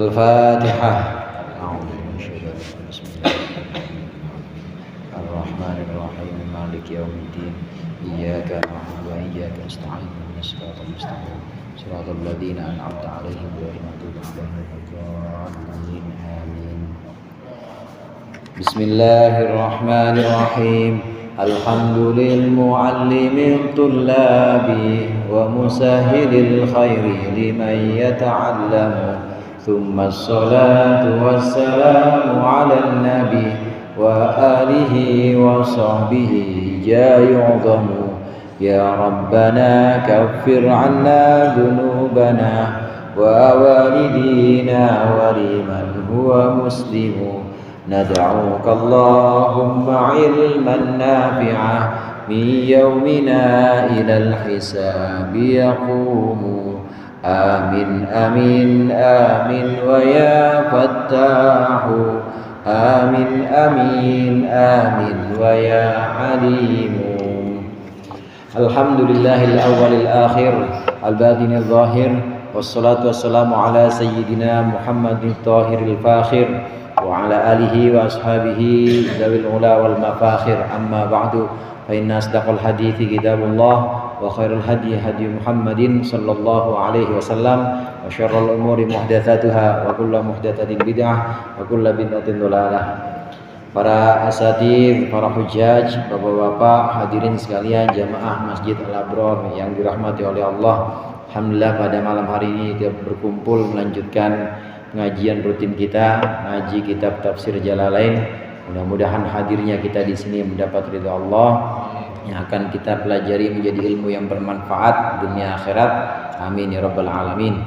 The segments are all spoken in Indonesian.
Al-Fatihah. Bismillahirrahmanirrahim. Maliki yaumiddin. Iyyaka na'budu wa iyyaka nasta'in. Ihdinas siratal mustaqim. Shiratal ladzina an'amta 'alaihim ghairil maghdubi 'alaihim waladdallin. Amin. Bismillahirrahmanirrahim. Alhamdulil muallimil tullabi wa musahhilil khairi liman yata'allamu. Thumma as-salatu wassalamu 'alan nabi wa alihi wa sahbihi jayu'zamu. Ya Rabbana kaffir 'anna dhunubana wa walidina wa liman huwa muslimu. ندعوك اللهم علما نافعا من يومنا إلى الحساب يقوم. آمين آمين آمين ويا فتاح. آمين آمين آمين ويا عليم. الحمد لله الأول الآخر الباطن الظاهر والصلاة والسلام على سيدنا محمد الطاهر الفاخر wa ala alihi wa ashabihi dzawil ula wal mafakhir. Amma ba'du, fa inna asdaqal hadithi kitabullah wa khairul hadi hadi Muhammadin sallallahu alaihi wasallam wa syarrul umuri muhdatsatuha wa kullu muhdatsatin bid'ah wa kullu bid'atin dhalalah. Para asatidz, para hujjaj, bapak-bapak, hadirin sekalian jamaah Masjid Al-Abrar yang dirahmati oleh Allah. Alhamdulillah pada malam hari ini kita berkumpul melanjutkan pengajian rutin kita, ngaji kitab tafsir Jalalain. Mudah-mudahan hadirnya kita di sini mendapat ridha Allah yang akan kita pelajari menjadi ilmu yang bermanfaat dunia akhirat. Amin ya rabbal alamin.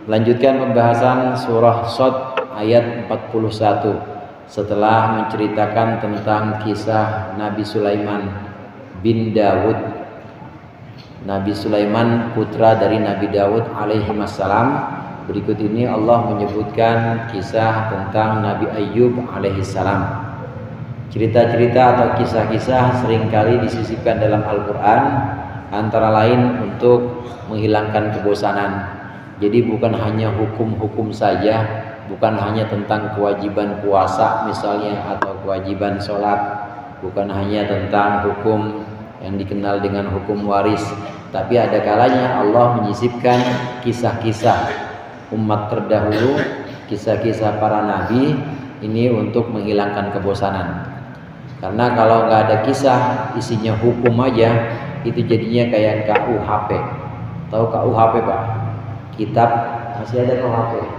Melanjutkan pembahasan surah Shad ayat 41 setelah menceritakan tentang kisah Nabi Sulaiman bin Dawud. Nabi Sulaiman putra dari Nabi Dawud alaihi wassalam. Berikut ini Allah menyebutkan kisah tentang Nabi Ayyub alaihissalam. Cerita-cerita atau kisah-kisah seringkali disisipkan dalam Al-Quran, antara lain untuk menghilangkan kebosanan. Jadi bukan hanya hukum-hukum saja, bukan hanya tentang kewajiban puasa misalnya atau kewajiban sholat, bukan hanya tentang hukum yang dikenal dengan hukum waris, tapi ada kalanya Allah menyisipkan kisah-kisah umat terdahulu, kisah-kisah para nabi ini untuk menghilangkan kebosanan. Karena kalau nggak ada kisah isinya hukum aja, itu jadinya kayak KUHP. Tahu KUHP Pak? Kitab masih ada KUHP,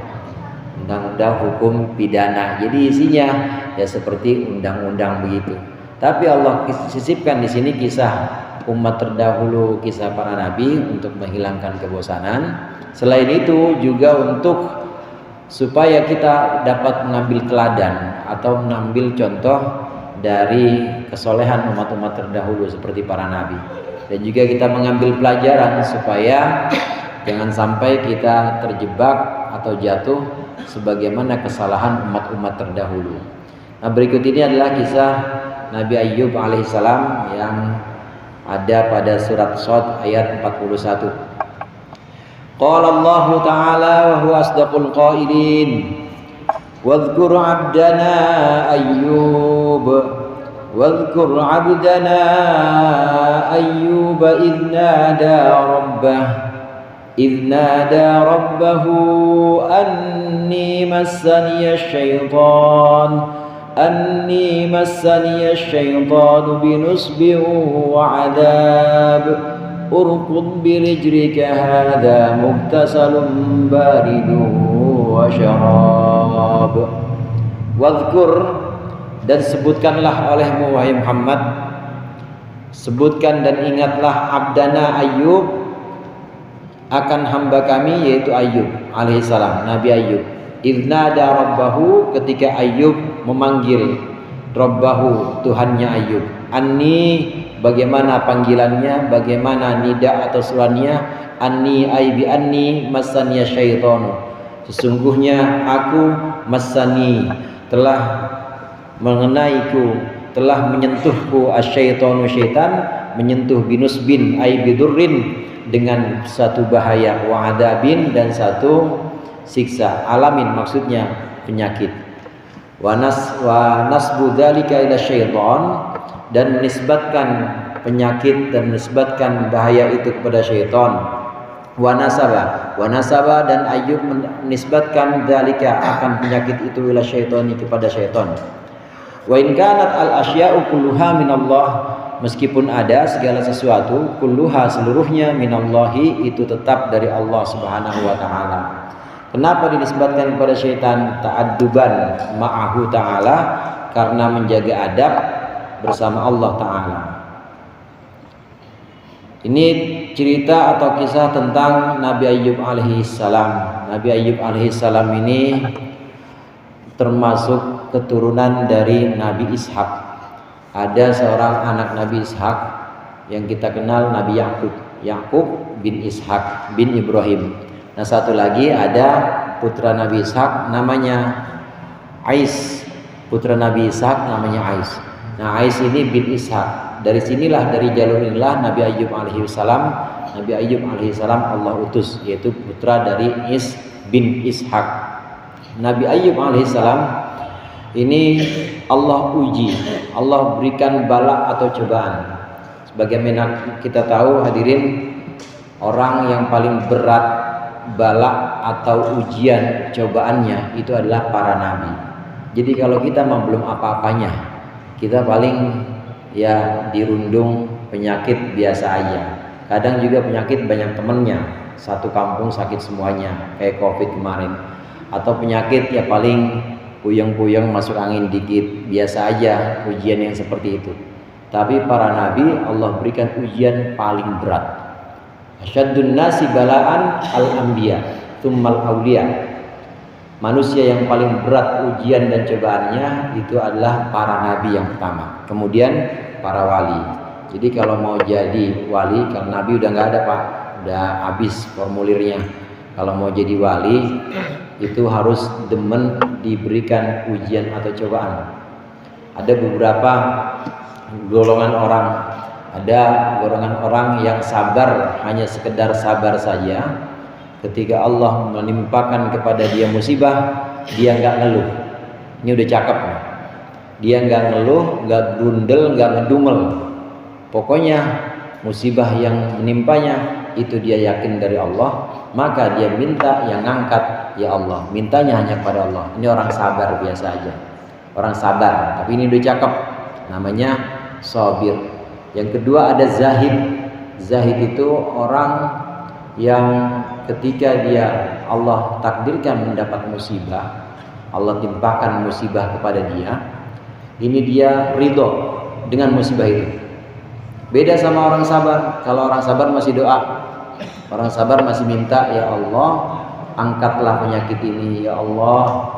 undang-undang hukum pidana. Jadi isinya ya seperti undang-undang begitu. Tapi Allah sisipkan di sini kisah umat terdahulu, kisah para nabi untuk menghilangkan kebosanan. Selain itu juga untuk supaya kita dapat mengambil teladan atau mengambil contoh dari kesolehan umat-umat terdahulu seperti para nabi. Dan juga kita mengambil pelajaran supaya jangan sampai kita terjebak atau jatuh sebagaimana kesalahan umat-umat terdahulu. Nah, berikut ini adalah kisah Nabi Ayyub alaihissalam yang ada pada surat Shad ayat 41. Qala Allah Ta'ala wa huwa asdaqul qailin. Wadhkur 'abdana Ayyub wadhkur 'abdana Ayyub idh nada rabbahu anni massaniyash syaitanu binusbin wa 'adab. Urqud birijrika hadha mubtasalun baridun wa syarab. Wadhkur, dan sebutkanlah olehmu wahai Muhammad, sebutkan dan ingatlah abdana Ayyub, akan hamba kami yaitu Ayyub alaihissalam, Nabi Ayyub. Idnada rabbahu, ketika Ayyub memanggil rabbahu, Tuhannya Ayyub. Anni, bagaimana panggilannya, bagaimana nida atau seruannya. Anni ay bi anni massaniya syaitanu, sesungguhnya aku, massani, telah mengenaiku, telah menyentuhku, asyaitanu syaitan, menyentuh binusbin ay bidurrin, dengan satu bahaya, wa adabin, dan satu siksa. Alamin maksudnya penyakit. Wa nasbu dzalika ila syaitan, dan menisbatkan penyakit dan menisbatkan bahaya itu kepada syaitan. Wa nasaba dan Ayub menisbatkan dzalika akan penyakit itu ila syaitani kepada syaitan. Wa in kanat al asya'u kulluha minallah, meskipun ada segala sesuatu kulluha seluruhnya minallahi itu tetap dari Allah Subhanahu wa taala. Kenapa dinisbatkan kepada syaitan? Ta'adduban ma'ahu ta'ala, karena menjaga adab bersama Allah Ta'ala. Ini cerita atau kisah tentang Nabi Ayub alaihissalam. Nabi Ayub alaihissalam ini termasuk keturunan dari Nabi Ishak. Ada seorang anak Nabi Ishak yang kita kenal Nabi Yakub. Yakub bin Ishak bin Ibrahim. Nah, satu lagi ada putra Nabi Ishak namanya Ais. Putra Nabi Ishak namanya Ais. Nah, Ais ini bin Ishak. Dari sinilah, dari jalur inilah Nabi Ayub alaihissalam Allah utus, yaitu putra dari Is bin Ishak. Nabi Ayub alaihissalam ini Allah uji, Allah berikan bala atau cobaan. Sebagaimana kita tahu hadirin, orang yang paling berat bala atau ujian cobaannya itu adalah para nabi. Jadi kalau kita belum apa-apanya, kita paling ya dirundung penyakit biasa aja. Kadang juga penyakit banyak temennya, satu kampung sakit semuanya kayak COVID kemarin. Atau penyakit ya paling puyeng-puyeng masuk angin dikit, biasa aja ujian yang seperti itu. Tapi para nabi Allah berikan ujian paling berat. Asyaddun nasi balaan al-anbiya tsummal awliya. Manusia yang paling berat ujian dan cobaannya itu adalah para nabi yang pertama, kemudian para wali. Jadi kalau mau jadi wali, kalau nabi udah nggak ada Pak, udah habis formulirnya. Kalau mau jadi wali itu harus demen diberikan ujian atau cobaan. Ada beberapa golongan orang. Ada golongan orang yang sabar, hanya sekedar sabar saja. Ketika Allah menimpakan kepada dia musibah, dia nggak ngeluh. Ini udah cakep nih. Dia nggak ngeluh, nggak berundel, nggak ngedumel. Pokoknya musibah yang menimpanya itu dia yakin dari Allah, maka dia minta yang ngangkat ya Allah. Mintanya hanya kepada Allah. Ini orang sabar biasa aja. Orang sabar, tapi ini udah cakep. Namanya sabir. Yang kedua ada zahid. Zahid itu orang yang ketika dia Allah takdirkan mendapat musibah, Allah timpakan musibah kepada dia, ini dia ridho dengan musibah itu. Beda sama orang sabar. Kalau orang sabar masih doa, orang sabar masih minta, ya Allah angkatlah penyakit ini, ya Allah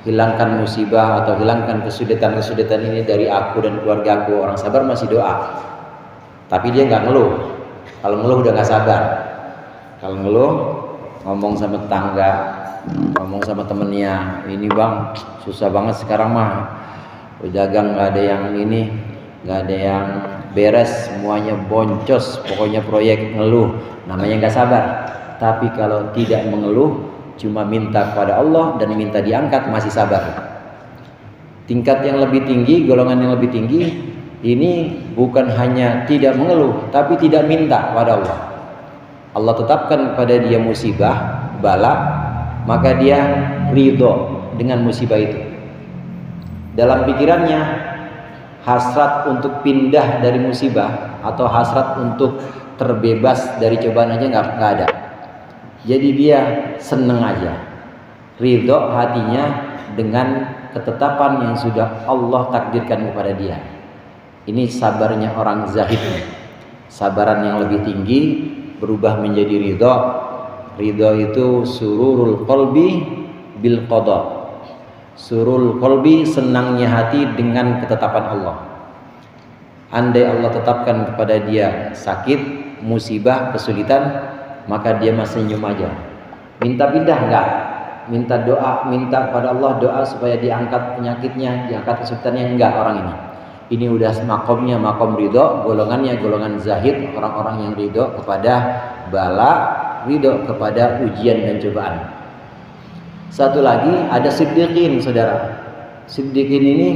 hilangkan musibah atau hilangkan kesulitan ini dari aku dan keluargaku. Orang sabar masih doa, tapi dia nggak ngeluh. Kalau ngeluh udah nggak sabar. Kalau ngeluh ngomong sama tetangga, ngomong sama temennya, ini bang susah banget sekarang mah, dagang nggak ada yang ini, nggak ada yang beres, semuanya boncos, pokoknya proyek. Ngeluh namanya nggak sabar. Tapi kalau tidak mengeluh, cuma minta kepada Allah dan minta diangkat, masih sabar. Tingkat yang lebih tinggi, golongan yang lebih tinggi, ini bukan hanya tidak mengeluh, tapi tidak minta kepada Allah. Allah tetapkan kepada dia musibah, bala, maka dia ridho dengan musibah itu. Dalam pikirannya hasrat untuk pindah dari musibah atau hasrat untuk terbebas dari cobaan aja nggak ada. Jadi dia seneng aja, ridho hatinya dengan ketetapan yang sudah Allah takdirkan kepada dia. Ini sabarnya orang zahid. Sabaran yang lebih tinggi berubah menjadi ridho. Ridho itu sururul qalbi bil qada. Sururul qalbi, senangnya hati dengan ketetapan Allah. Andai Allah tetapkan kepada dia sakit, musibah, kesulitan, maka dia masih senyum aja. Minta pindah enggak? Minta doa, minta kepada Allah doa supaya diangkat penyakitnya, diangkat kesulitannya, enggak orang ini. Ini udah makomnya makom ridho, golongannya golongan zahid, orang-orang yang ridho kepada bala, ridho kepada ujian dan cobaan. Satu lagi ada siddiqin, saudara. Siddiqin ini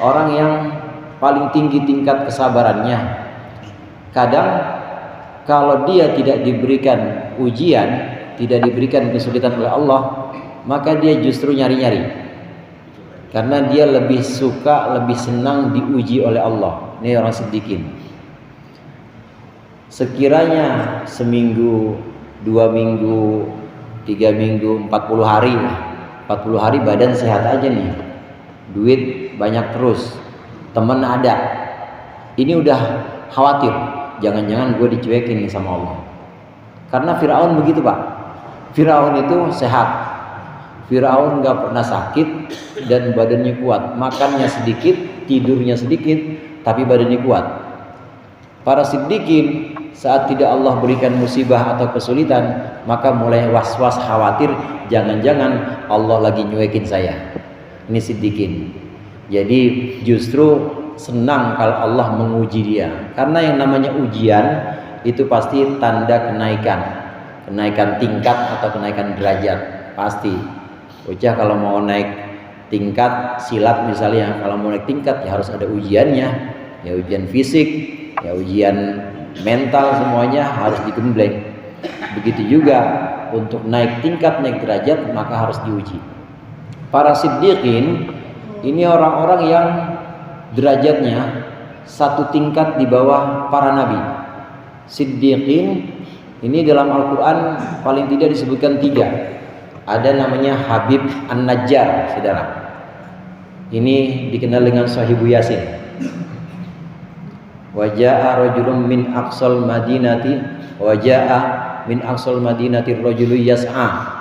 orang yang paling tinggi tingkat kesabarannya. Kadang kalau dia tidak diberikan ujian, tidak diberikan kesulitan oleh Allah, maka dia justru nyari-nyari. Karena dia lebih suka, lebih senang diuji oleh Allah. Ini orang siddiqin. Sekiranya seminggu, 2 minggu, 3 minggu, 40 hari, 40 hari badan sehat aja nih, duit banyak terus, teman ada, ini udah khawatir, jangan-jangan gue dicuekin nih sama Allah. Karena Firaun begitu Pak. Firaun itu sehat, Firaun gak pernah sakit dan badannya kuat, makannya sedikit, tidurnya sedikit, tapi badannya kuat. Para siddiqin saat tidak Allah berikan musibah atau kesulitan, maka mulai was-was, khawatir, jangan-jangan Allah lagi nyuekin saya. Ini siddiqin. Jadi justru senang kalau Allah menguji dia, karena yang namanya ujian itu pasti tanda kenaikan tingkat atau kenaikan derajat. Pasti bocah kalau mau naik tingkat silat misalnya, kalau mau naik tingkat ya harus ada ujiannya, ya ujian fisik, ya ujian mental, semuanya harus digembleng. Begitu juga untuk naik tingkat, naik derajat, maka harus diuji. Para siddiqin ini orang-orang yang derajatnya satu tingkat di bawah para nabi. Siddiqin ini dalam Al-Quran paling tidak disebutkan 3. Ada namanya Habib An-Najjar, saudara. Ini dikenal dengan Sahibu Yasin. Waja'a rajulun min aqsal madinati, waja'a min aqsal madinati rajulu yas'a.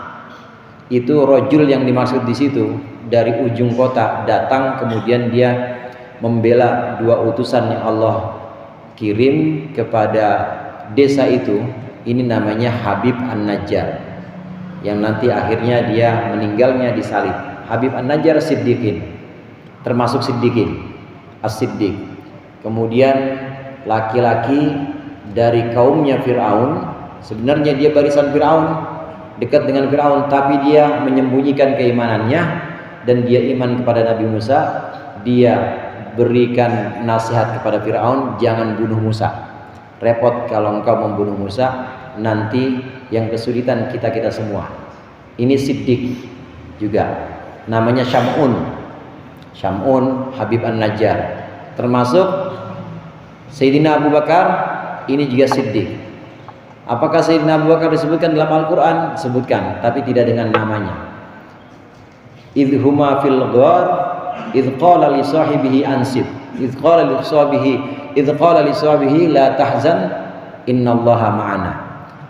Itu rajul yang dimaksud di situ dari ujung kota datang, kemudian dia membela 2 utusan yang Allah kirim kepada desa itu. Ini namanya Habib An-Najjar, yang nanti akhirnya dia meninggalnya disalib. Habib An-Najjar siddiqin, termasuk siddiqin, as-siddiq. Kemudian laki-laki dari kaumnya Firaun, sebenarnya dia barisan Firaun, dekat dengan Firaun, tapi dia menyembunyikan keimanannya dan dia iman kepada Nabi Musa. Dia berikan nasihat kepada Firaun, jangan bunuh Musa. Repot kalau engkau membunuh Musa, nanti yang kesulitan kita semua. Ini siddiq juga, namanya Syam'un Habib An-Najjar. Termasuk Sayyidina Abu Bakar, ini juga siddiq. Apakah Sayyidina Abu Bakar disebutkan dalam Al-Quran? Disebutkan, tapi tidak dengan namanya. Idh huma fil ghar idh qala li sahibihi ansib, idh qala li sahibihi la tahzan innallaha ma'ana.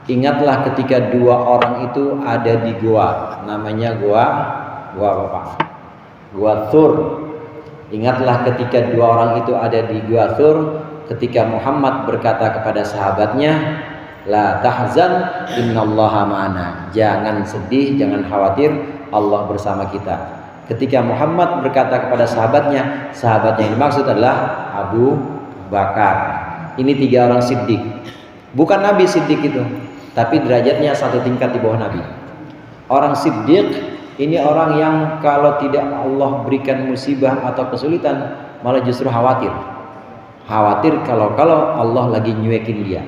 Ingatlah ketika 2 orang itu ada di gua, namanya gua apa? Gua Thur. Ingatlah ketika 2 orang itu ada di gua Thur, ketika Muhammad berkata kepada sahabatnya, la tahzan innallaha ma'ana. Jangan sedih, jangan khawatir, Allah bersama kita. Ketika Muhammad berkata kepada sahabatnya yang dimaksud adalah Abu Bakar. Ini 3 orang siddiq. Bukan Nabi siddiq itu, tapi derajatnya satu tingkat di bawah Nabi. Orang siddiq ini orang yang kalau tidak Allah berikan musibah atau kesulitan, malah justru khawatir kalau Allah lagi nyuekin dia.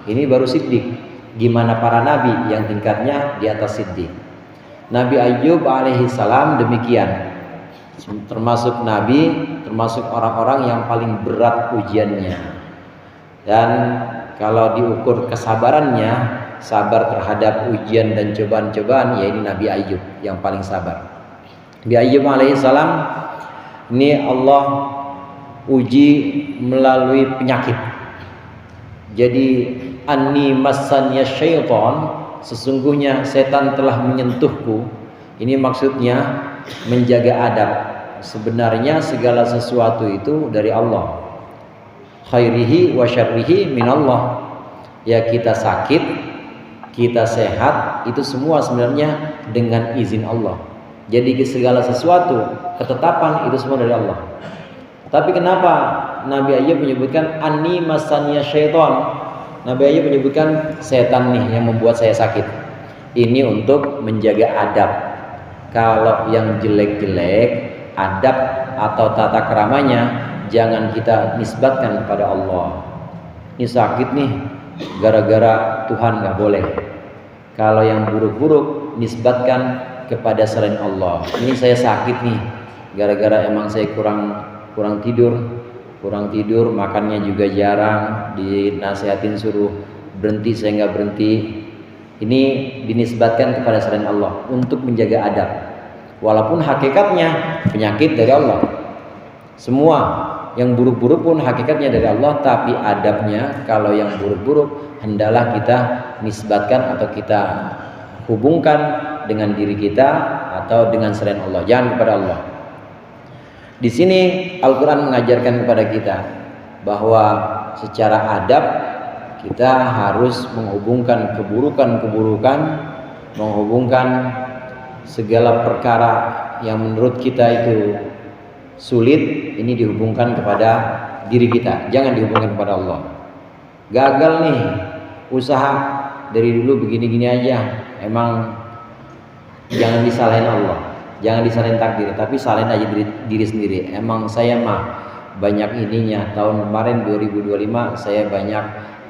Ini baru siddiq. Gimana para nabi yang tingkatnya di atas siddiq. Nabi Ayyub alaihissalam demikian, termasuk nabi, termasuk orang-orang yang paling berat ujiannya. Dan kalau diukur kesabarannya, sabar terhadap ujian dan cobaan-cobaan, ya ini Nabi Ayyub yang paling sabar. Nabi Ayyub alaihissalam ini Allah uji melalui penyakit. Jadi anni massanya syaitan, sesungguhnya setan telah menyentuhku. Ini maksudnya menjaga adab. Sebenarnya segala sesuatu itu dari Allah. Khairihi wa syarrihi minallah. Ya kita sakit, kita sehat, itu semua sebenarnya dengan izin Allah. Jadi segala sesuatu, ketetapan itu semua dari Allah. Tapi kenapa Nabi Ayyub menyebutkan anni masaniya syaitan? Nabi Ayyub menyebutkan setan nih yang membuat saya sakit. Ini untuk menjaga adab. Kalau yang jelek-jelek, adab atau tata keramanya jangan kita nisbatkan kepada Allah. Ini sakit nih, gara-gara Tuhan nggak boleh. Kalau yang buruk-buruk nisbatkan kepada selain Allah. Ini saya sakit nih, gara-gara emang saya kurang tidur, makannya juga jarang, dinasihatin suruh berhenti, saya nggak berhenti. Ini dinisbatkan kepada selain Allah untuk menjaga adab. Walaupun hakikatnya penyakit dari Allah. Semua yang buruk-buruk pun hakikatnya dari Allah, tapi adabnya kalau yang buruk-buruk hendaklah kita nisbatkan atau kita hubungkan dengan diri kita atau dengan selain Allah, jangan kepada Allah. Di sini Al-Quran mengajarkan kepada kita bahwa secara adab kita harus menghubungkan keburukan-keburukan, menghubungkan segala perkara yang menurut kita itu sulit, ini dihubungkan kepada diri kita, jangan dihubungkan kepada Allah. Gagal nih usaha dari dulu begini-gini aja, emang jangan disalahin Allah, jangan disalahin takdir, tapi salahin aja diri sendiri. Emang saya mah banyak ininya, tahun kemarin 2025 saya banyak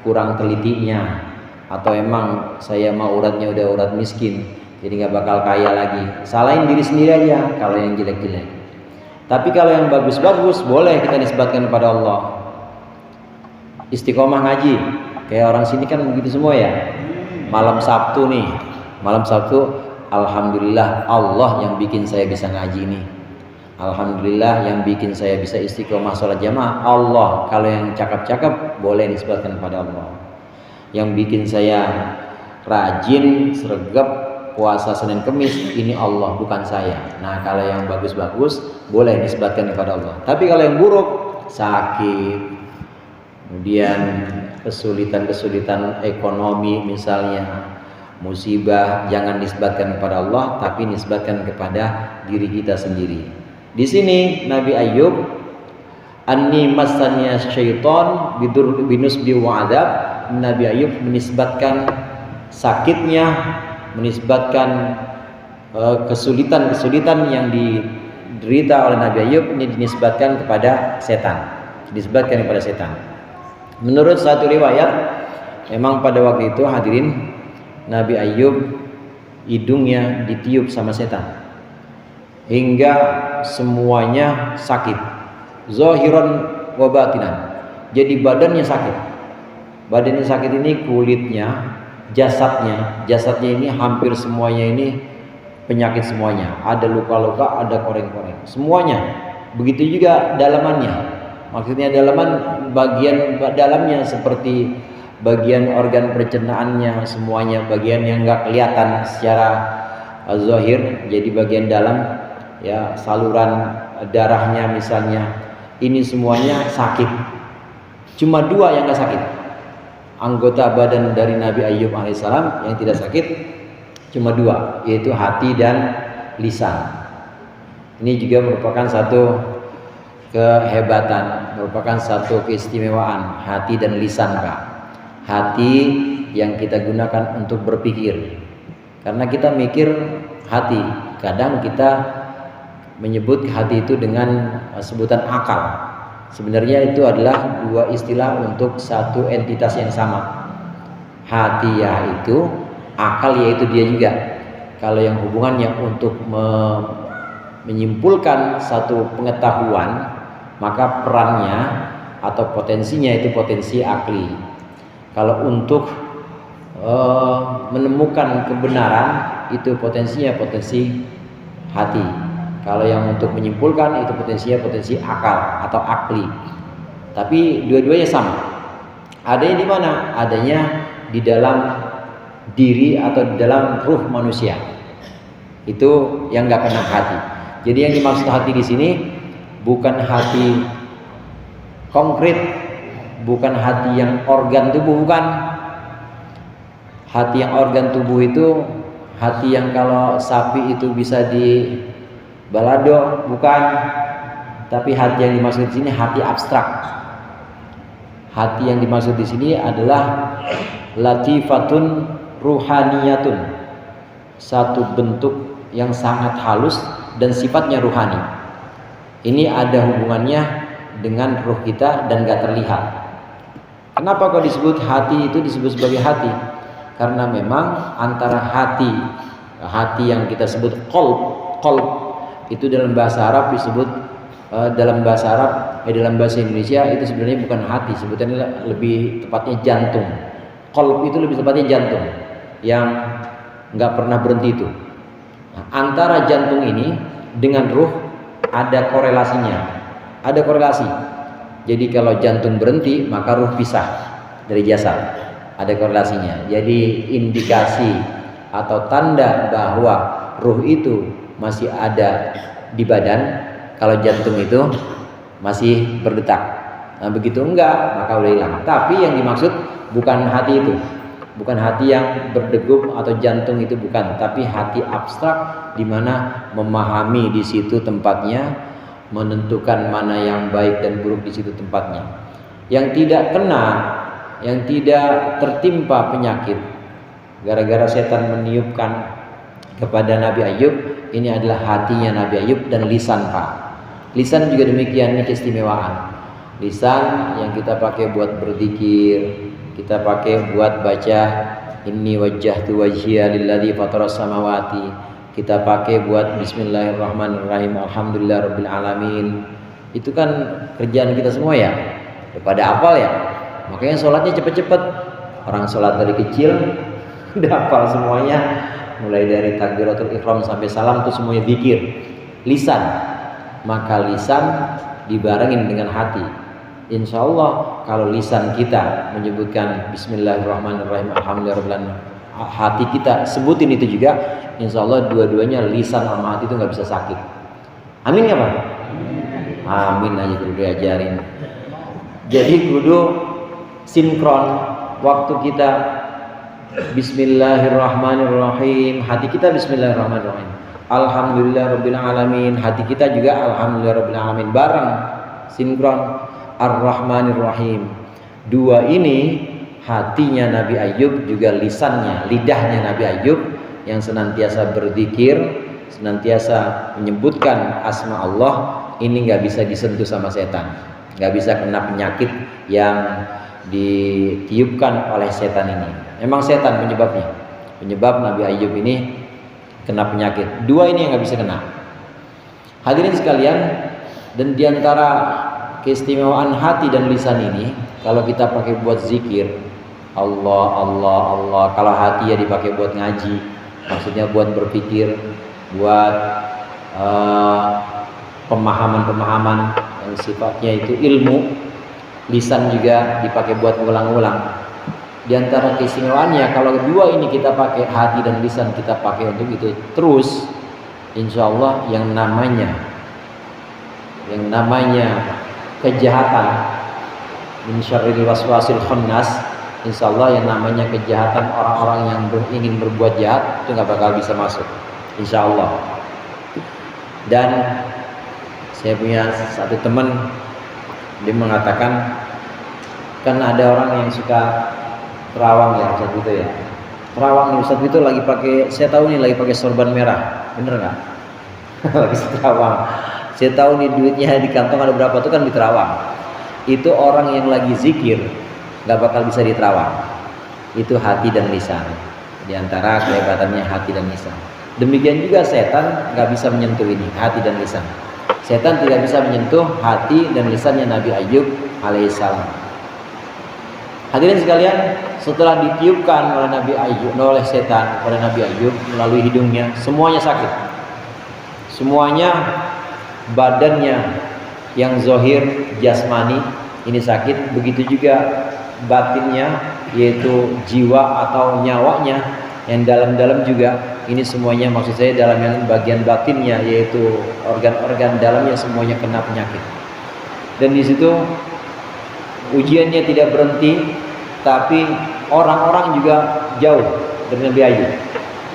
kurang telitinya, atau emang saya mah uratnya udah urat miskin, jadi nggak bakal kaya lagi. Salahin diri sendiri aja kalau yang jelek-jelek. Tapi kalau yang bagus-bagus boleh kita nisbatkan kepada Allah. Istiqomah ngaji, kayak orang sini kan begitu semua ya. Malam Sabtu nih, malam Sabtu, alhamdulillah Allah yang bikin saya bisa ngaji nih. Alhamdulillah yang bikin saya bisa istiqomah sholat jamaah Allah. Kalau yang cakep-cakep boleh nisbatkan kepada Allah. Yang bikin saya rajin, sregep, puasa Senin Kemis, ini Allah bukan saya. Nah kalau yang bagus-bagus boleh nisbatkan kepada Allah. Tapi kalau yang buruk, sakit, kemudian kesulitan ekonomi misalnya, musibah, jangan nisbatkan kepada Allah, tapi nisbatkan kepada diri kita sendiri. Di sini Nabi Ayub, anni massaniya syaiton binusbi wa adab, Nabi Ayub menisbatkan sakitnya, menisbatkan kesulitan yang diderita oleh Nabi Ayub ini dinisbatkan kepada setan, dinisbatkan kepada setan. Menurut satu riwayat, memang pada waktu itu hadirin, Nabi Ayub hidungnya ditiup sama setan hingga semuanya sakit, zahiran wa batinan. Jadi badannya sakit. Badannya sakit ini kulitnya, jasadnya ini hampir semuanya ini penyakit semuanya. Ada luka-luka, ada koreng-koreng, semuanya. Begitu juga dalamannya. Maksudnya dalaman, bagian dalamnya seperti bagian organ pencernaannya, semuanya bagian yang enggak kelihatan secara zahir, jadi bagian dalam ya, saluran darahnya misalnya, ini semuanya sakit. Cuma dua yang enggak sakit. Anggota badan dari Nabi Ayub alaihissalam yang tidak sakit cuma dua, yaitu hati dan lisan. Ini juga merupakan satu kehebatan, merupakan satu keistimewaan, hati dan lisan, Pak. Hati yang kita gunakan untuk berpikir, karena kita mikir hati. Kadang kita menyebut hati itu dengan sebutan akal. Sebenarnya itu adalah dua istilah untuk satu entitas yang sama. Hati yaitu, akal yaitu dia juga. Kalau yang hubungannya untuk menyimpulkan satu pengetahuan, maka perannya atau potensinya itu potensi akli. Kalau untuk menemukan kebenaran, itu potensinya potensi hati. Kalau yang untuk menyimpulkan itu potensinya potensi akal atau akli. Tapi dua-duanya sama. Adanya di mana? Adanya di dalam diri atau di dalam ruh manusia. Itu yang nggak kena hati. Jadi yang dimaksud hati di sini bukan hati konkret, bukan hati yang organ tubuh, bukan. Hati yang organ tubuh itu hati yang kalau sapi itu bisa di balado, bukan. Tapi hati yang dimaksud di sini hati abstrak. Hati yang dimaksud di sini adalah latifatun ruhaniyatun, satu bentuk yang sangat halus dan sifatnya ruhani. Ini ada hubungannya dengan ruh kita dan gak terlihat. Kenapa kok disebut hati itu disebut sebagai hati? Karena memang antara hati yang kita sebut qalb itu dalam bahasa Arab disebut dalam bahasa Indonesia itu sebenarnya bukan hati, sebutannya lebih tepatnya jantung. Qalb itu lebih tepatnya jantung yang nggak pernah berhenti itu. Nah, antara jantung ini dengan ruh ada korelasinya, ada korelasi. Jadi kalau jantung berhenti maka ruh pisah dari jasad, ada korelasinya. Jadi indikasi atau tanda bahwa ruh itu masih ada di badan kalau jantung itu masih berdetak. Nah begitu enggak maka udah hilang. Tapi yang dimaksud bukan hati itu, bukan hati yang berdegup atau jantung itu bukan, tapi hati abstrak di mana memahami di situ tempatnya, menentukan mana yang baik dan buruk di situ tempatnya. Yang tidak kena, yang tidak tertimpa penyakit gara-gara setan meniupkan kepada Nabi Ayub, ini adalah hatinya Nabi Ayub dan lisan Pak. Lisan juga demikian, ini keistimewaan. Lisan yang kita pakai buat berzikir, kita pakai buat baca inni wajjahtu wajhiya lilladzi fataras samawati, kita pakai buat bismillahirrahmanirrahim alhamdulillahirabbil alamin. Itu kan kerjaan kita semua ya. Daripada hafal ya. Makanya sholatnya cepet-cepet. Orang sholat dari kecil udah hafal semuanya, mulai dari takbiratul ihram sampai salam itu semuanya zikir. Lisan, maka lisan dibarengin dengan hati. Insya Allah kalau lisan kita menyebutkan bismillahirrahmanirrahim alhamdulillahirabbil alamin, hati kita sebutin itu juga, insya Allah dua-duanya lisan sama hati itu nggak bisa sakit. Amin ya Pak? Amin aja kudu diajarin. Jadi kudu sinkron waktu kita bismillahirrahmanirrahim, hati kita bismillahirrahmanirrahim, alhamdulillahirabbil alamin, hati kita juga alhamdulillahirabbil alamin, bareng sinkron. Ar-Rahmanir-Rahim. Dua ini hatinya Nabi Ayub juga lisannya, lidahnya Nabi Ayub yang senantiasa berzikir, senantiasa menyebutkan asma Allah. Ini nggak bisa disentuh sama setan, nggak bisa kena penyakit yang ditiupkan oleh setan ini. Memang setan penyebabnya, penyebab Nabi Ayub ini kena penyakit. Dua ini yang nggak bisa kena. Hadirin sekalian, dan diantara keistimewaan hati dan lisan ini, kalau kita pakai buat zikir Allah Allah Allah, kalau hati ya dipakai buat ngaji, maksudnya buat berpikir, buat pemahaman-pemahaman yang sifatnya itu ilmu. Lisan juga dipakai buat ngulang-ngulang. Di antara keistimewaannya, kalau dua ini kita pakai, hati dan lisan kita pakai untuk itu terus, insya Allah yang namanya kejahatan min syarril waswasil khannas, insyaallah yang namanya kejahatan orang-orang yang ingin berbuat jahat itu nggak bakal bisa masuk, insyaallah. Dan saya punya satu teman, dia mengatakan, kan ada orang yang suka terawang ya Ustaz gitu ya, terawang nih Ustaz itu lagi pakai, saya tahu nih lagi pakai sorban merah, bener nggak? Lagi terawang. Saya tahu nih duitnya di kantong ada berapa tuh kan di terawang. Itu orang yang lagi zikir nggak bakal bisa diterawang. Itu hati dan lisan. Di antara kehebatannya hati dan lisan. Demikian juga setan nggak bisa menyentuh ini, hati dan lisan. Setan tidak bisa menyentuh hati dan lisannya Nabi Ayub alaihissalam. Hadirin sekalian, setelah ditiupkan oleh Nabi Ayub, oleh setan pada Nabi Ayub melalui hidungnya, semuanya sakit. Semuanya, badannya yang zohir jasmani ini sakit, begitu juga batinnya yaitu jiwa atau nyawanya yang dalam-dalam juga, ini semuanya maksud saya dalam yang bagian batinnya yaitu organ-organ dalamnya semuanya kena penyakit. Dan di situ ujiannya tidak berhenti, tapi orang-orang juga jauh dari Nabi Ayub.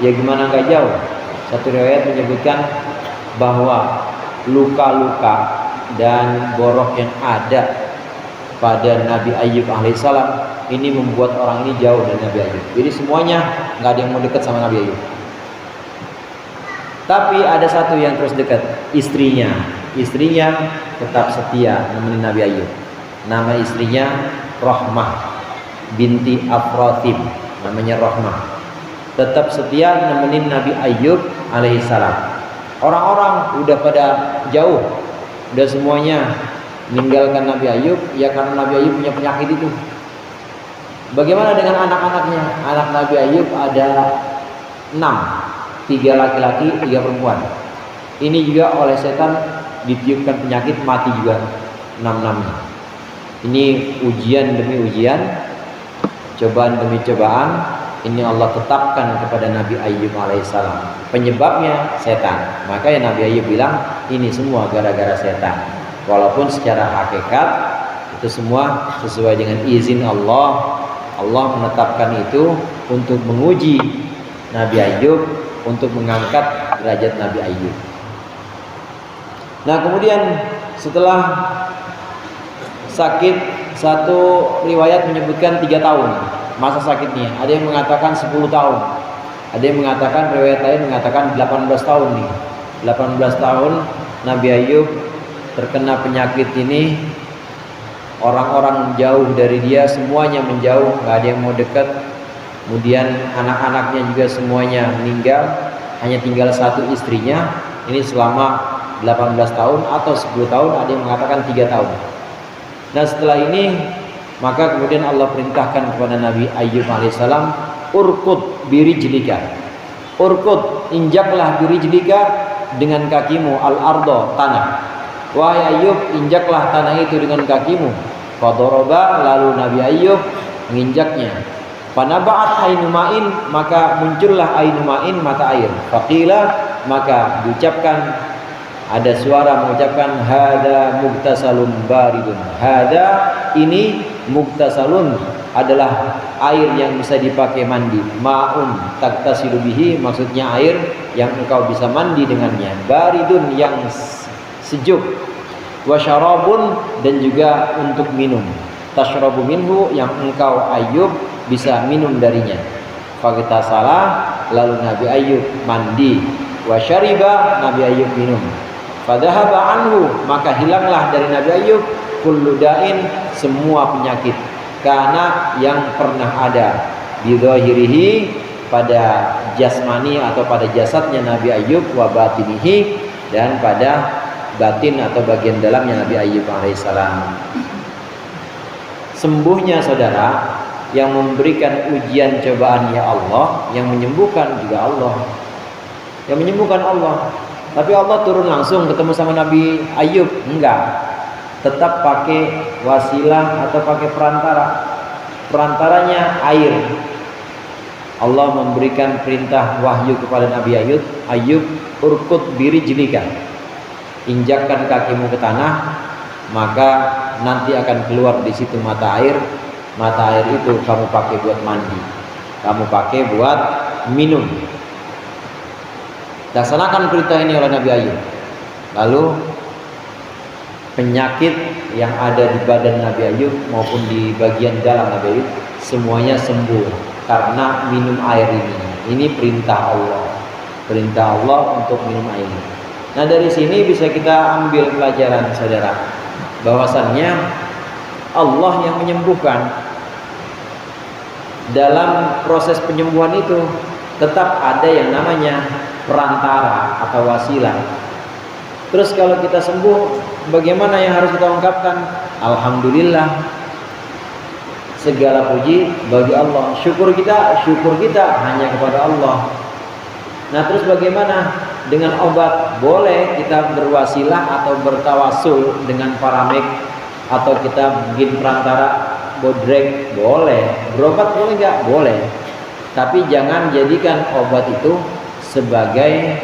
Ya gimana nggak jauh? Satu riwayat menyebutkan bahwa luka-luka dan borok yang ada pada Nabi Ayub alaihissalam ini membuat orang ini jauh dari Nabi Ayub. Jadi semuanya nggak ada yang mau dekat sama Nabi Ayub. Tapi ada satu yang terus dekat, istrinya. Istrinya tetap setia nemenin Nabi Ayub. Nama istrinya Rahmah binti Afratim, namanya Rahmah. Tetap setia nemenin Nabi Ayub alaihissalam. Orang-orang udah pada jauh, udah semuanya meninggalkan Nabi Ayub, ya karena Nabi Ayub punya penyakit itu. Bagaimana dengan anak-anaknya? Anak Nabi Ayub ada 6, 3 laki-laki, 3 perempuan. Ini juga oleh setan ditiupkan penyakit, mati juga 6-6-nya. Ini ujian demi ujian, cobaan demi cobaan. Ini Allah tetapkan kepada Nabi Ayub alaihissalam. Penyebabnya setan. Maka ya Nabi Ayub bilang ini semua gara-gara setan. Walaupun secara hakikat itu semua sesuai dengan izin Allah. Allah menetapkan itu untuk menguji Nabi Ayub, untuk mengangkat derajat Nabi Ayub. Nah kemudian setelah sakit, satu riwayat menyebutkan 3 tahun masa sakitnya. Ada yang mengatakan 10 tahun. Ada yang mengatakan, riwayat lain mengatakan 18 tahun nih. 18 tahun Nabi Ayub terkena penyakit ini. Orang-orang jauh dari dia, semuanya menjauh, nggak ada yang mau dekat. Kemudian anak-anaknya juga semuanya meninggal, hanya tinggal satu istrinya. Ini selama 18 tahun atau 10 tahun, ada yang mengatakan 3 tahun. Nah setelah ini maka kemudian Allah perintahkan kepada Nabi Ayub alaihissalam, urkud birijlika. Urkud, injaklah birijlika dengan kakimu, al-ardo, tanah. Wahai Ayub, injaklah tanah itu dengan kakimu. Fadoroba, lalu Nabi Ayub menginjaknya. Panaba'at ainu ma'in, maka muncullah ainu ma'in, mata air. Faqila, maka diucapkan, ada suara mengucapkan hada mugtasalun baridun. Hada, ini mugtasalun, adalah air yang bisa dipakai mandi. Ma'un taktasilu bihi, maksudnya air yang engkau bisa mandi dengannya. Baridun, yang sejuk. Wa syarabun, dan juga untuk minum. Tashrabu minhu, yang engkau Ayub bisa minum darinya. Faghtasala, lalu Nabi Ayub mandi. Wa syariba, Nabi Ayub minum. Fadhahaba anhu, maka hilanglah dari Nabi Ayub kullu da'in, semua penyakit. Karena yang pernah ada bidhahirihi, pada jasmani atau pada jasadnya Nabi Ayub, wa batinihi, dan pada batin atau bagian dalamnya Nabi Ayub alaihissalam. Sembuhnya saudara, yang memberikan ujian cobaan ya Allah, yang menyembuhkan juga Allah. Yang menyembuhkan Allah. Tapi Allah turun langsung ketemu sama Nabi Ayub? Enggak. Tetap pakai wasilah atau pakai perantara. Perantaranya air. Allah memberikan perintah wahyu kepada Nabi Ayub. Ayub, urkut birijlika. Injakkan kakimu ke tanah, maka nanti akan keluar di situ mata air. Mata air itu kamu pakai buat mandi, kamu pakai buat minum. Laksanakan perintah ini oleh Nabi Ayub. Lalu penyakit yang ada di badan Nabi Ayub maupun di bagian dalam Nabi Ayub semuanya sembuh karena minum air ini. Ini perintah Allah. Perintah Allah untuk minum air. Nah dari sini bisa kita ambil pelajaran saudara, bahwasannya Allah yang menyembuhkan. Dalam proses penyembuhan itu tetap ada yang namanya perantara atau wasilah. Terus kalau kita sembuh, bagaimana yang harus kita ungkapkan? Alhamdulillah, segala puji bagi Allah. Syukur kita hanya kepada Allah. Nah terus bagaimana dengan obat? Boleh kita berwasilah atau bertawasul dengan paramek, atau kita bikin perantara bodrek, boleh. Berobat boleh nggak? Boleh. Tapi jangan jadikan obat itu sebagai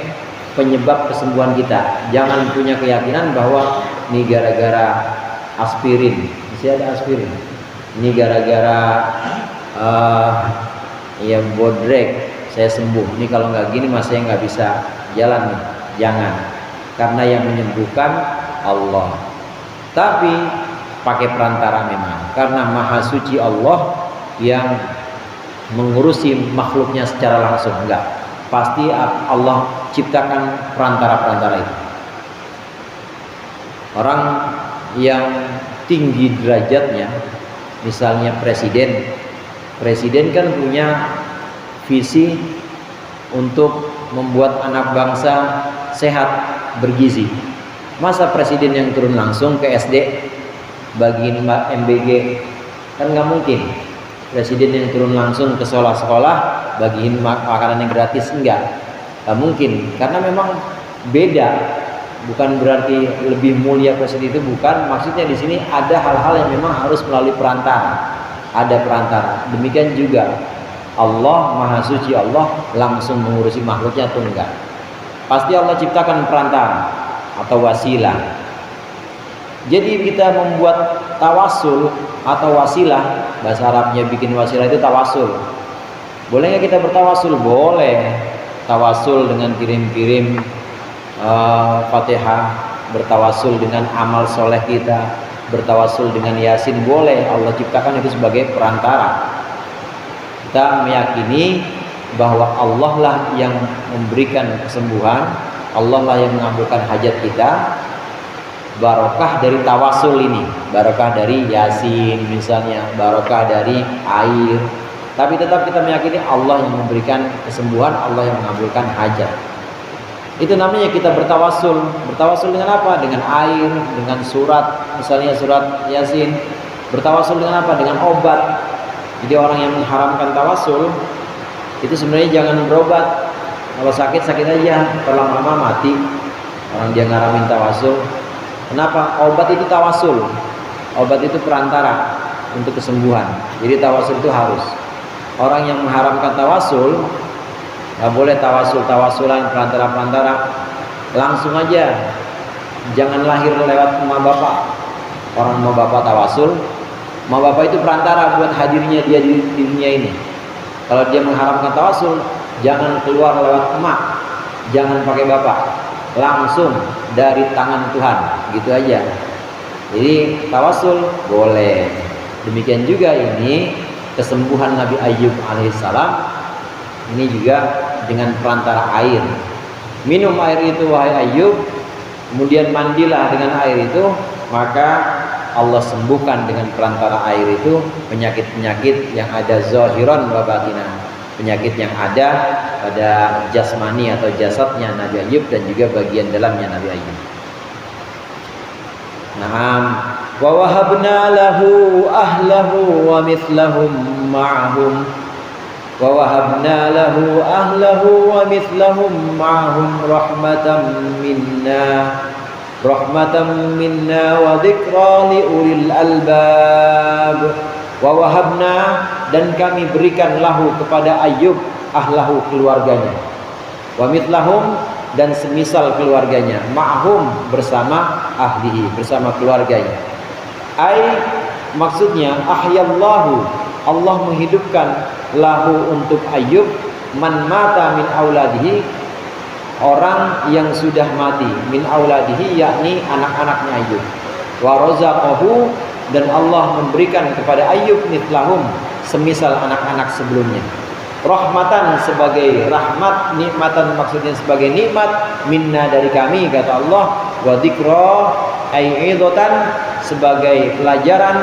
penyebab kesembuhan kita. Jangan punya keyakinan bahwa ini gara-gara aspirin, masih ada aspirin. Ini gara-gara ya bodrek saya sembuh. Ini kalau nggak gini mas saya nggak bisa jalan nih. Jangan, karena yang menyembuhkan Allah. Tapi pakai perantara memang, karena maha suci Allah yang mengurusi makhluknya secara langsung. Enggak, pasti Allah ciptakan perantara-perantara itu. Orang yang tinggi derajatnya, misalnya presiden kan punya visi untuk membuat anak bangsa sehat, bergizi. Masa presiden yang turun langsung ke SD bagiin MBG? Kan nggak mungkin. Presiden yang turun langsung ke sekolah-sekolah bagiin makanan yang gratis, enggak mungkin, karena memang beda. Bukan berarti lebih mulia presiden itu, bukan. Maksudnya di sini ada hal-hal yang memang harus melalui perantara, ada perantara. Demikian juga Allah Maha Suci, Allah langsung mengurusi makhluknya atau enggak. Pasti Allah ciptakan perantara atau wasilah. Jadi kita membuat tawasul atau wasilah, bahasa Arabnya bikin wasilah itu tawasul. Boleh nggak kita bertawasul? Boleh. Tawasul dengan kirim-kirim Fatihah, bertawasul dengan amal soleh kita, bertawasul dengan Yasin, boleh. Allah ciptakan itu sebagai perantara. Kita meyakini bahwa Allah lah yang memberikan kesembuhan, Allah lah yang mengabulkan hajat kita. Barokah dari tawasul ini, barokah dari Yasin misalnya, barokah dari air. Tapi tetap kita meyakini Allah yang memberikan kesembuhan, Allah yang mengabulkan hajat. Itu namanya kita bertawasul. Bertawasul dengan apa? Dengan air, dengan surat, misalnya surat Yasin. Bertawasul dengan apa? Dengan obat. Jadi orang yang mengharamkan tawasul itu sebenarnya jangan berobat. Kalau sakit aja, terlama-lama mati. Orang dia ngaramin tawasul. Kenapa? Obat itu tawasul. Obat itu perantara untuk kesembuhan. Jadi tawasul itu harus. Orang yang mengharamkan tawasul, nggak boleh tawasulan perantara. Langsung aja. Jangan lahir lewat emak bapak. Orang emak bapak tawasul, emak bapak itu perantara buat hadirnya dia di dunia ini. Kalau dia mengharamkan tawasul, jangan keluar lewat emak, jangan pakai bapak, langsung dari tangan Tuhan, gitu aja. Jadi tawasul boleh. Demikian juga ini kesembuhan Nabi Ayyub alaihissalam, ini juga dengan perantara air. Minum air itu wahai Ayyub, kemudian mandilah dengan air itu, maka Allah sembuhkan dengan perantara air itu penyakit-penyakit yang ada zahiran wa batinan, penyakit yang ada pada jasmani atau jasadnya Nabi Ayyub dan juga bagian dalamnya Nabi Ayyub. Naam, wa wahabna lahu ahlahu wa mithlahum ma'hum. Wa wahabna lahu ahlahu wa mithlahum ma'hum rahmatan minna wa dzikra li ulil albab. Wa wahabna, dan kami berikan lahu kepada Ayyub ahlahu keluarganya, wa mithlahum, dan semisal keluarganya, ma'hum bersama ahlihi, bersama keluarganya. Ai maksudnya ahyallahu, Allah menghidupkan lahu untuk Ayyub man mata min auladihi, orang yang sudah mati, min auladihi yakni anak-anaknya Ayyub. Wa razaqahu, dan Allah memberikan kepada Ayyub mithlahum semisal anak-anak sebelumnya. Rahmatan sebagai rahmat, nikmatan maksudnya sebagai nikmat, minna dari kami kata Allah, wa dzikra ai idatan sebagai pelajaran,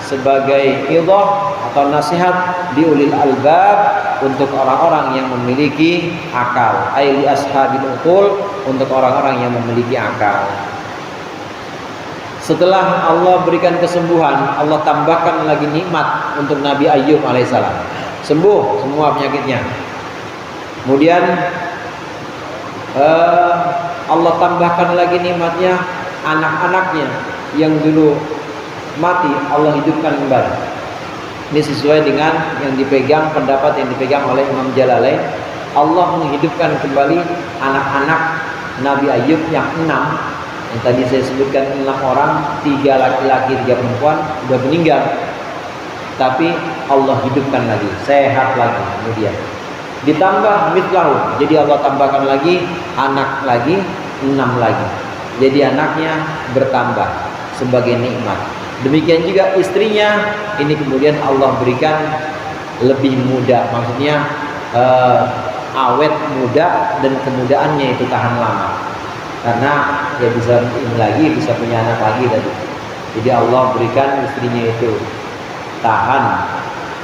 sebagai idah atau nasihat, di ulil albab untuk orang-orang yang memiliki akal, ai li ashabil uqul untuk orang-orang yang memiliki akal. Setelah Allah berikan kesembuhan, Allah tambahkan lagi nikmat untuk Nabi Ayyub alaihissalam. Sembuh semua penyakitnya. Kemudian Allah tambahkan lagi nikmatnya, anak-anaknya yang dulu mati Allah hidupkan kembali. Ini sesuai dengan yang dipegang, pendapat yang dipegang oleh Imam Jalalain. Allah menghidupkan kembali anak-anak Nabi Ayyub yang 6. Yang tadi saya sebutkan 6 orang, 3 laki-laki 3 perempuan sudah meninggal, tapi Allah hidupkan lagi, sehat lagi. Kemudian ditambah mitlahu, jadi Allah tambahkan lagi anak lagi 6 lagi, jadi anaknya bertambah sebagai nikmat. Demikian juga istrinya, ini kemudian Allah berikan lebih muda, maksudnya awet muda dan kemudaannya itu tahan lama. Karena dia bisa ini lagi, bisa punya anak lagi tadi. Jadi Allah berikan istrinya itu tahan,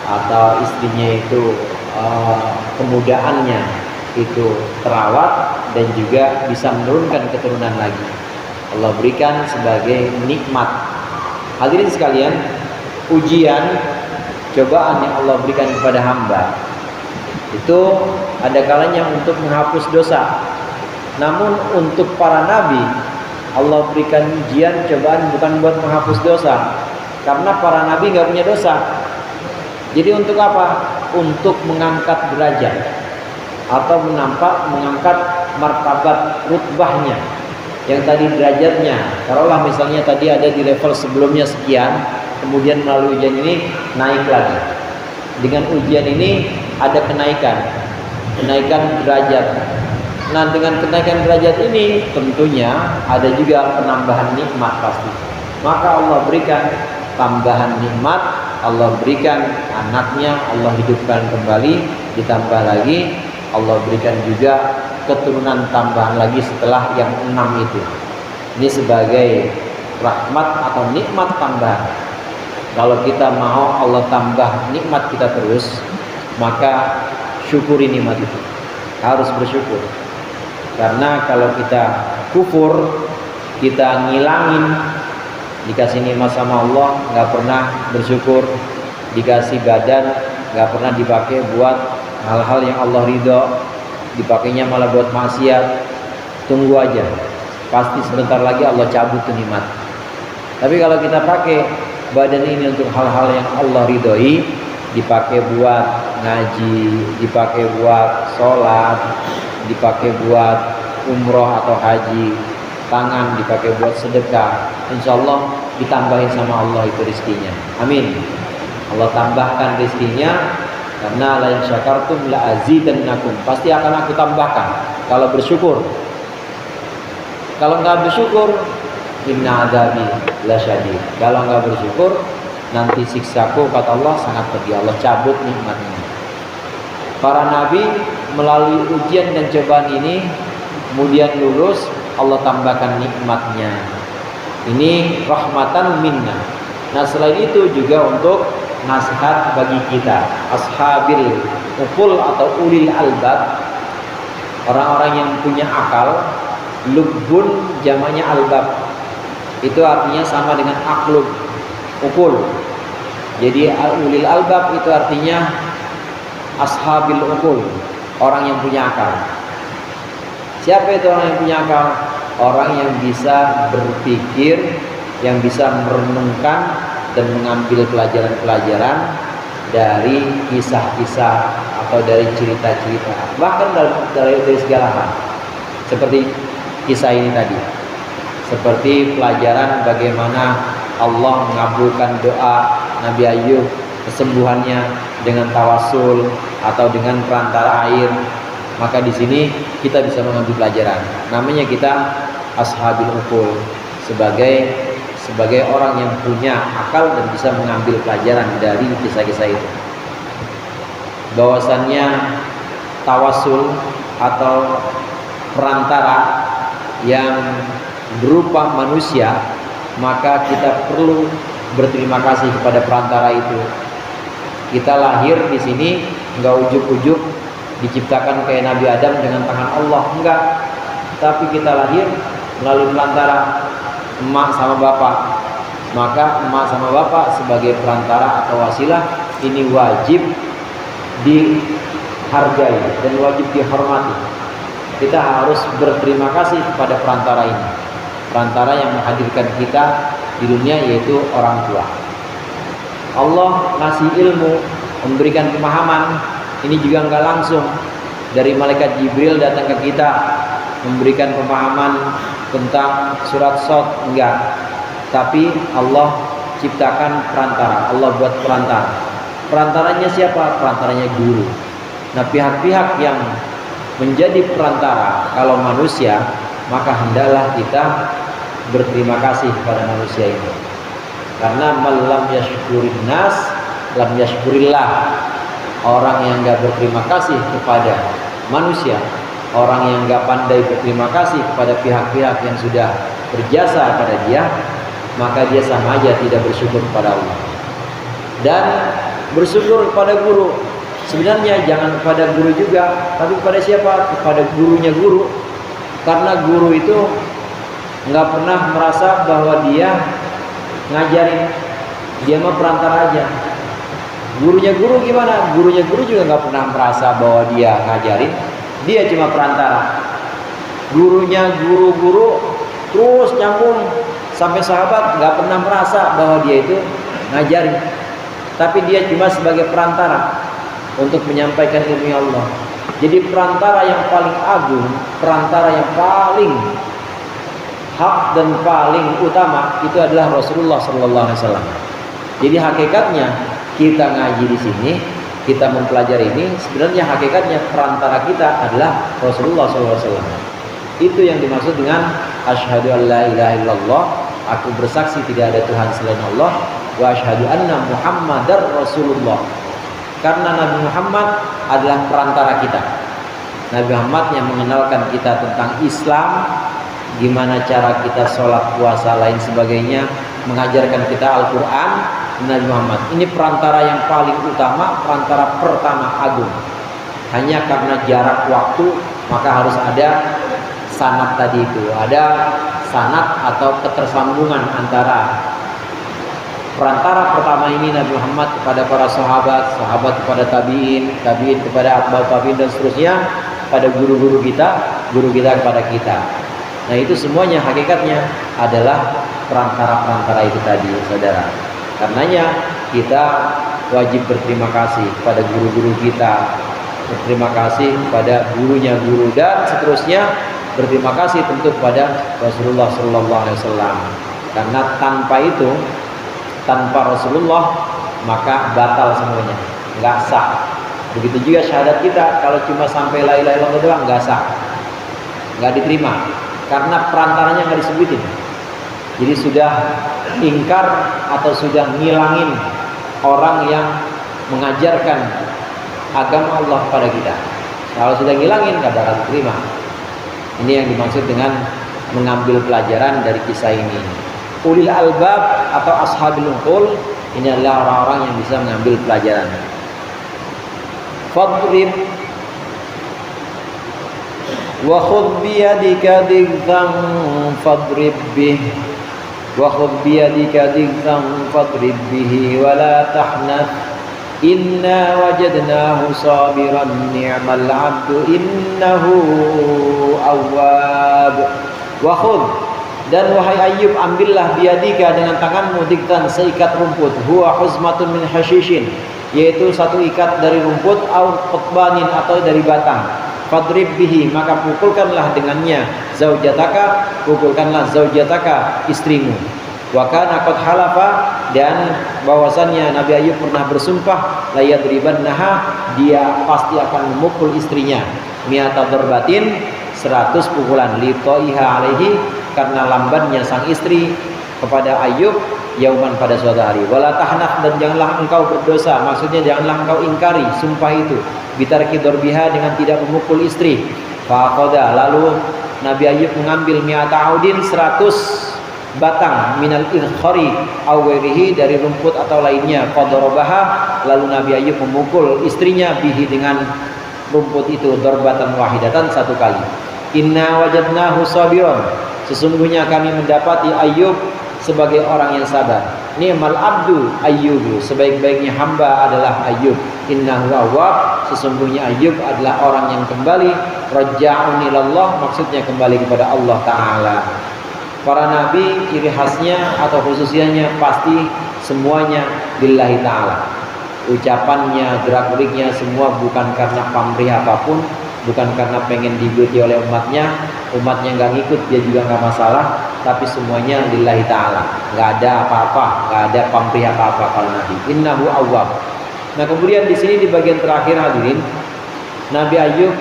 atau istrinya itu kemudaannya itu terawat dan juga bisa menurunkan keturunan lagi. Allah berikan sebagai nikmat. Hadirin sekalian, ujian, cobaan yang Allah berikan kepada hamba itu ada kalanya untuk menghapus dosa. Namun untuk para nabi Allah berikan ujian, cobaan bukan buat menghapus dosa, karena para nabi nggak punya dosa. Jadi untuk apa? Untuk mengangkat derajat atau mengangkat martabat rutbahnya. Yang tadi derajatnya, taruhlah misalnya tadi ada di level sebelumnya sekian, kemudian melalui ujian ini naik lagi. Dengan ujian ini ada kenaikan derajat. Nah, dengan kenaikan derajat ini tentunya ada juga penambahan nikmat pasti. Maka Allah berikan tambahan nikmat, Allah berikan anaknya, Allah hidupkan kembali, ditambah lagi Allah berikan juga keturunan tambahan lagi setelah yang 6 itu. Ini sebagai rahmat atau nikmat tambahan. Kalau kita mau Allah tambah nikmat kita terus, maka syukuri nikmat itu. Harus bersyukur. Karena kalau kita kufur, kita ngilangin, dikasih nikmat sama Allah, nggak pernah bersyukur, dikasih badan, nggak pernah dipakai buat hal-hal yang Allah ridho, dipakainya malah buat maksiat. Tunggu aja, pasti sebentar lagi Allah cabut tuh nikmat. Tapi kalau kita pakai badan ini untuk hal-hal yang Allah ridhoi, dipakai buat ngaji, dipakai buat sholat, dipakai buat umroh atau haji, tangan dipakai buat sedekah, insya Allah ditambahin sama Allah itu rizkinya. Amin. Allah tambahkan rizkinya, karena la in syakartum la azidannakum, pasti akan aku tambahkan kalau bersyukur. Kalau nggak bersyukur, inna adzabi lasyadid. Kalau nggak bersyukur, nanti siksaku kata Allah sangat pedih. Allah cabut nikmatnya. Para nabi melalui ujian dan cobaan ini kemudian lulus, Allah tambahkan nikmatnya. Ini rahmatan minna. Nah, selain itu juga untuk nasihat bagi kita, ashabil uqul atau ulil albab, orang-orang yang punya akal. Lubbun jamaknya albab, itu artinya sama dengan aklub, uqul. Jadi ulil albab itu artinya ashabil uqul, orang yang punya akal. Siapa itu orang yang punya akal? Orang yang bisa berpikir, yang bisa merenungkan dan mengambil pelajaran-pelajaran dari kisah-kisah atau dari cerita-cerita, bahkan dari segala hal. Seperti kisah ini tadi, seperti pelajaran bagaimana Allah mengabulkan doa Nabi Ayub, kesembuhannya dengan tawasul atau dengan perantara air. Maka di sini kita bisa mengambil pelajaran. Namanya kita ashabil uqul, sebagai orang yang punya akal dan bisa mengambil pelajaran dari kisah-kisah itu. Bahwasannya tawasul atau perantara yang berupa manusia, maka kita perlu berterima kasih kepada perantara itu. Kita lahir di sini enggak ujuk-ujuk diciptakan kayak Nabi Adam dengan tangan Allah, enggak. Tapi kita lahir melalui perantara emak sama bapak. Maka emak sama bapak sebagai perantara atau wasilah ini wajib dihargai dan wajib dihormati. Kita harus berterima kasih kepada perantara ini, perantara yang menghadirkan kita di dunia, yaitu orang tua. Allah ngasih ilmu, memberikan pemahaman, ini juga enggak langsung dari malaikat Jibril datang ke kita memberikan pemahaman tentang surat Shad, enggak. Tapi Allah ciptakan perantara, Allah buat perantara. Perantaranya siapa? Perantaranya guru. Nah, pihak-pihak yang menjadi perantara kalau manusia, maka hendaklah kita berterima kasih kepada manusia ini. Karena malam yashkurin nas lam yashkurillah. Orang yang enggak berterima kasih kepada manusia, orang yang nggak pandai berterima kasih kepada pihak-pihak yang sudah berjasa pada dia, maka dia sama aja tidak bersyukur kepada Allah. Dan bersyukur kepada guru, sebenarnya jangan kepada guru juga, tapi kepada siapa? Kepada gurunya guru. Karena guru itu nggak pernah merasa bahwa dia ngajarin, dia mah perantara aja. Gurunya guru gimana? Gurunya guru juga nggak pernah merasa bahwa dia ngajarin, dia cuma perantara. Gurunya guru-guru terus nyambung sampai sahabat, nggak pernah merasa bahwa dia itu ngajarin, tapi dia cuma sebagai perantara untuk menyampaikan ilmu Allah. Jadi perantara yang paling agung, perantara yang paling hak dan paling utama itu adalah Rasulullah Sallallahu Alaihi Wasallam. Jadi hakikatnya kita ngaji di sini, kita mempelajari ini, sebenarnya hakikatnya perantara kita adalah Rasulullah Sallallahu Alaihi Wasallam. Itu yang dimaksud dengan asyhadu an la ilaha illallah, aku bersaksi tidak ada Tuhan selain Allah, wa asyhadu anna Muhammadar Rasulullah. Karena Nabi Muhammad adalah perantara kita. Nabi Muhammad yang mengenalkan kita tentang Islam, gimana cara kita sholat, puasa, lain sebagainya, mengajarkan kita Al-Quran. Nabi Muhammad ini perantara yang paling utama, perantara pertama agung. Hanya karena jarak waktu, maka harus ada sanad tadi itu, ada sanad atau ketersambungan antara perantara pertama ini Nabi Muhammad kepada para sahabat, sahabat kepada tabi'in, tabi'in kepada atba'ut tabi'in dan seterusnya, pada guru-guru kita, guru kita kepada kita. Nah itu semuanya hakikatnya adalah perantara-perantara itu tadi, saudara. Karenanya kita wajib berterima kasih kepada guru-guru kita, berterima kasih kepada gurunya guru, dan seterusnya berterima kasih tentu kepada Rasulullah Sallallahu Alaihi Wasallam. Karena tanpa itu, tanpa Rasulullah, maka batal semuanya, nggak sah. Begitu juga syahadat kita, kalau cuma sampai la ilaha illallah doang nggak sah, nggak diterima, karena perantaranya nggak disebutin. Jadi sudah ingkar atau sudah ngilangin orang yang mengajarkan agama Allah kepada kita. Kalau sudah ngilangin, nggak bakal diterima. Ini yang dimaksud dengan mengambil pelajaran dari kisah ini. Ulil albab atau ashabil uqul, ini adalah orang-orang yang bisa mengambil pelajaran. Fadrib wa khudh bi yadika dighzan fadrib bih wa khudh bi yadika dighzan fadrib bihi wa la tahnath inna wajadnahu sabiran ni'mal 'abdu innahu awwab. Wa khudh, dan wahai Ayyub, ambillah biadika dengan tanganmu, diktan seikat rumput, huwa huzmatun min hashishin, yaitu satu ikat dari rumput, au qutbanin atau dari batang, fadrib bihi, maka pukulkanlah dengannya, zaujataka, pukulkanlah zaujataka, istrimu. Wa kana qad halafa, dan bahwasannya Nabi Ayyub pernah bersumpah, la yadribannaha, dia pasti akan memukul istrinya, mi'ata darbatin, 100 pukulan, li to'iha alaihi, karena lambannya sang istri kepada Ayyub, yauman, pada suatu hari. Wala tahnaf, dan janganlah engkau berdosa, maksudnya janganlah engkau ingkari sumpah itu, bitarki dorbiha, dengan tidak memukul istri. Faqada, lalu Nabi Ayyub mengambil mi'ata audin, 100 batang, minal idkhari awwirihi, dari rumput atau lainnya, qadarabaha, lalu Nabi Ayyub memukul istrinya, bihi, dengan rumput itu, darbatan wahidatan, satu kali. Inna wajadnahu sabiron, sesungguhnya kami mendapati Ayyub sebagai orang yang sabar. Ni'mal abdu Ayyubu, sebaik-baiknya hamba adalah Ayyub. Innahu awwab, sesungguhnya Ayyub adalah orang yang kembali, raja'un ilallah, maksudnya kembali kepada Allah Ta'ala. Para nabi ciri khasnya atau khususnya pasti semuanya lillahi ta'ala. Ucapannya, gerak-geriknya semua bukan karena pamrih apapun, bukan karena pengen diikuti oleh umatnya nggak ngikut dia juga nggak masalah, tapi semuanya lillahi ta'ala, nggak ada apa-apa, nggak ada pamrih apa-apa kalau Nabi. Innahu awwab. Nah kemudian di sini di bagian terakhir hadirin, Nabi Ayyub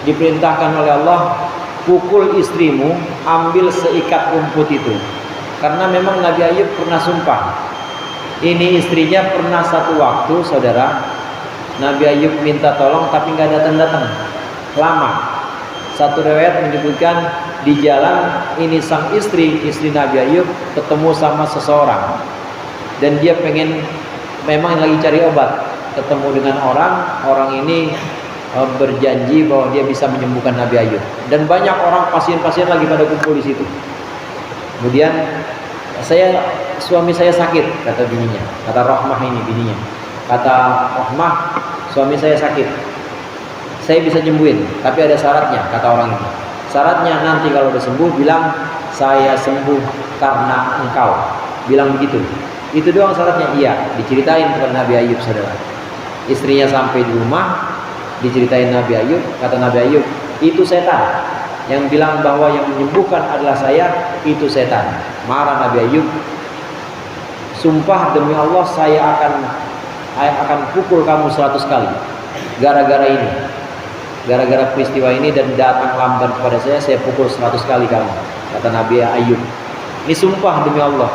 diperintahkan oleh Allah, pukul istrimu, ambil seikat rumput itu, karena memang Nabi Ayyub pernah sumpah. Ini istrinya pernah satu waktu, saudara, Nabi Ayyub minta tolong tapi nggak datang-datang. lama. Satu riwayat menyebutkan di jalan ini sang istri Nabi Ayub ketemu sama seseorang dan dia memang lagi cari obat, ketemu dengan orang ini berjanji bahwa dia bisa menyembuhkan Nabi Ayub, dan banyak orang pasien-pasien lagi pada kumpul di situ. Kemudian suami saya sakit, kata bininya, kata Rahmah ini bininya, kata Rahmah, suami saya sakit, saya bisa nyembuhin, tapi ada syaratnya, kata orang ini. Syaratnya nanti kalau udah sembuh bilang saya sembuh karena engkau, bilang begitu. Itu doang syaratnya. Iya, diceritain kepada Nabi Ayub, saudara. Istrinya sampai di rumah, diceritain Nabi Ayub, kata Nabi Ayub, itu setan. Yang bilang bahwa yang menyembuhkan adalah saya, itu setan. Marah Nabi Ayub, sumpah demi Allah saya akan pukul kamu 100 kali gara-gara ini, gara-gara peristiwa ini dan datang lamban kepada saya pukul 100 kali kamu, kata Nabi Ayub. Ini sumpah demi Allah.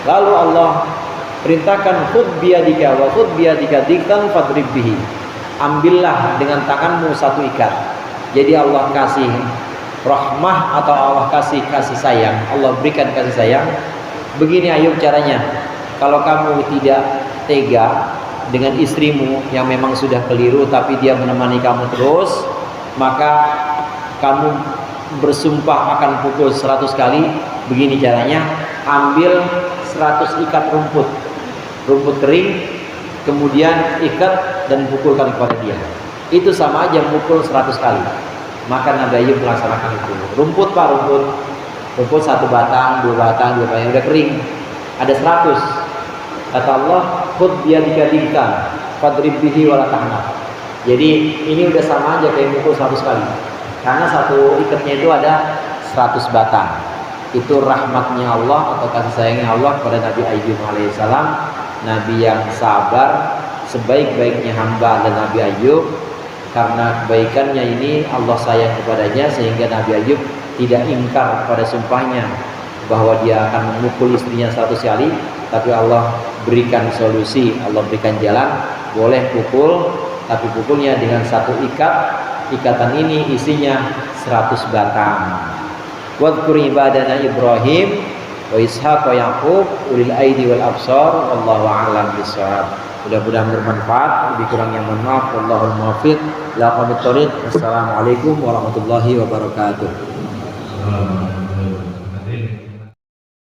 Lalu Allah perintahkan khudh biyadika wa khudh biyadika diktan fadrib bihi, ambillah dengan tanganmu satu ikat. Jadi Allah kasih rahmah atau Allah kasih sayang, Allah berikan kasih sayang. Begini Ayub caranya, kalau kamu tidak tega dengan istrimu yang memang sudah keliru tapi dia menemani kamu terus, maka kamu bersumpah akan pukul 100 kali. Begini caranya, ambil 100 ikat rumput kering, kemudian ikat dan pukulkan kepada dia. Itu sama aja mukul 100 kali. Maka Nabi Ayub melaksanakan itu. Rumput satu batang, dua batang udah kering, ada 100. Kata Allah, khudh biyadika diktan fadrib bihi wala tahnaf. Jadi ini udah sama aja kayak mukul 100 kali, karena satu ikatnya itu ada 100 batang. Itu rahmatnya Allah atau kasih sayangnya Allah kepada Nabi Ayub alaihissalam, Nabi yang sabar, sebaik-baiknya hamba adalah Nabi Ayub. Karena kebaikannya ini Allah sayang kepadanya, sehingga Nabi Ayub tidak ingkar pada sumpahnya bahwa dia akan memukul istrinya 100 kali, tapi Allah berikan solusi, Allah berikan jalan, boleh pukul, tapi pukulnya dengan satu ikatan ini isinya 100 batang. Wadhkur ibadana Ibrahim wa Ishaq wa Yaqub ulil aidi wal absar, wallahu a'lam bishawab. Mudah-mudahan bermanfaat, lebih kurangnya mohon maaf. Wallahul muwaffiq ila aqwamit thoriq. Wassalamualaikum warahmatullahi wabarakatuh.